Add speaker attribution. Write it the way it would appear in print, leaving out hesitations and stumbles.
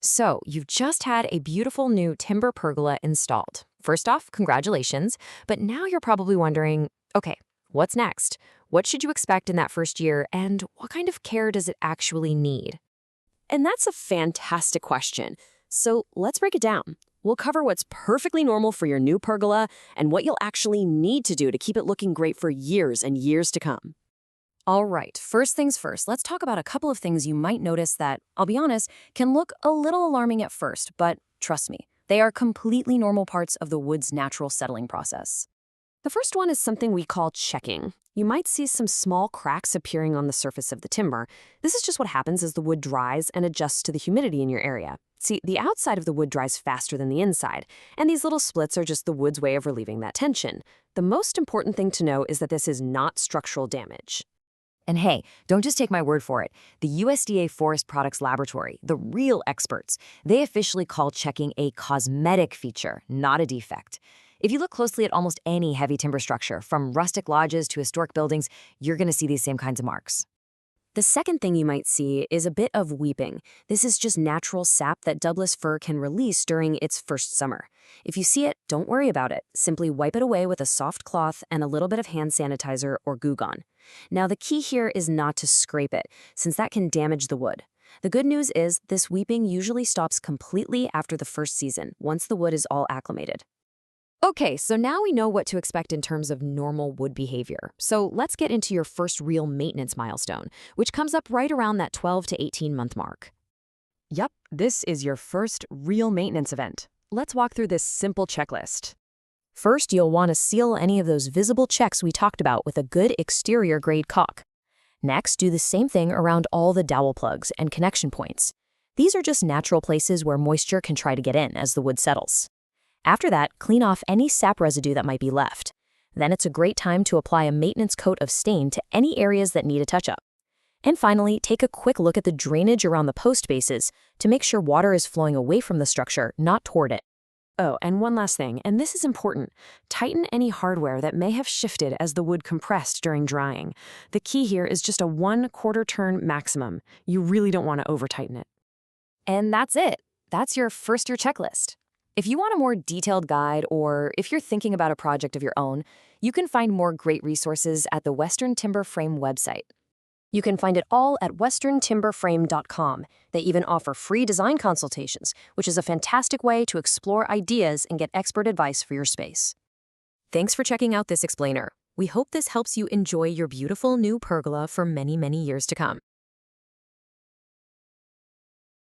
Speaker 1: So, you've just had a beautiful new timber pergola installed. First off, congratulations. But now you're probably wondering, okay, what's next? What should you expect in that first year, and what kind of care does it actually need?
Speaker 2: And that's a fantastic question. So let's break it down. We'll cover what's perfectly normal for your new pergola and what you'll actually need to do to keep it looking great for years and years to come. All right, first things first, let's talk about a couple of things you might notice that, I'll be honest, can look a little alarming at first, but trust me, they are completely normal parts of the wood's natural settling process. The first one is something we call checking. You might see some small cracks appearing on the surface of the timber. This is just what happens as the wood dries and adjusts to the humidity in your area. See, the outside of the wood dries faster than the inside, and these little splits are just the wood's way of relieving that tension. The most important thing to know is that this is not structural damage.
Speaker 1: And hey, don't just take my word for it. The USDA Forest Products Laboratory, the real experts, they officially call checking a cosmetic feature, not a defect. If you look closely at almost any heavy timber structure, from rustic lodges to historic buildings, you're going to see these same kinds of marks.
Speaker 2: The second thing you might see is a bit of weeping. This is just natural sap that Douglas fir can release during its first summer. If you see it, don't worry about it. Simply wipe it away with a soft cloth and a little bit of hand sanitizer or Goo Gone. Now, the key here is not to scrape it, since that can damage the wood. The good news is this weeping usually stops completely after the first season, once the wood is all acclimated.
Speaker 1: Okay, so now we know what to expect in terms of normal wood behavior. So let's get into your first real maintenance milestone, which comes up right around that 12 to 18-month mark.
Speaker 3: Yep, this is your first real maintenance event. Let's walk through this simple checklist.
Speaker 2: First, you'll want to seal any of those visible checks we talked about with a good exterior-grade caulk. Next, do the same thing around all the dowel plugs and connection points. These are just natural places where moisture can try to get in as the wood settles. After that, clean off any sap residue that might be left. Then it's a great time to apply a maintenance coat of stain to any areas that need a touch-up. And finally, take a quick look at the drainage around the post bases to make sure water is flowing away from the structure, not toward it. Oh, and one last thing, and this is important. Tighten any hardware that may have shifted as the wood compressed during drying. The key here is just a 1/4 turn maximum. You really don't want to over-tighten it.
Speaker 1: And that's it. That's your first-year checklist. If you want a more detailed guide, or if you're thinking about a project of your own, you can find more great resources at the Western Timber Frame website.
Speaker 2: You can find it all at westerntimberframe.com. They even offer free design consultations, which is a fantastic way to explore ideas and get expert advice for your space.
Speaker 1: Thanks for checking out this explainer. We hope this helps you enjoy your beautiful new pergola for many, many years to come.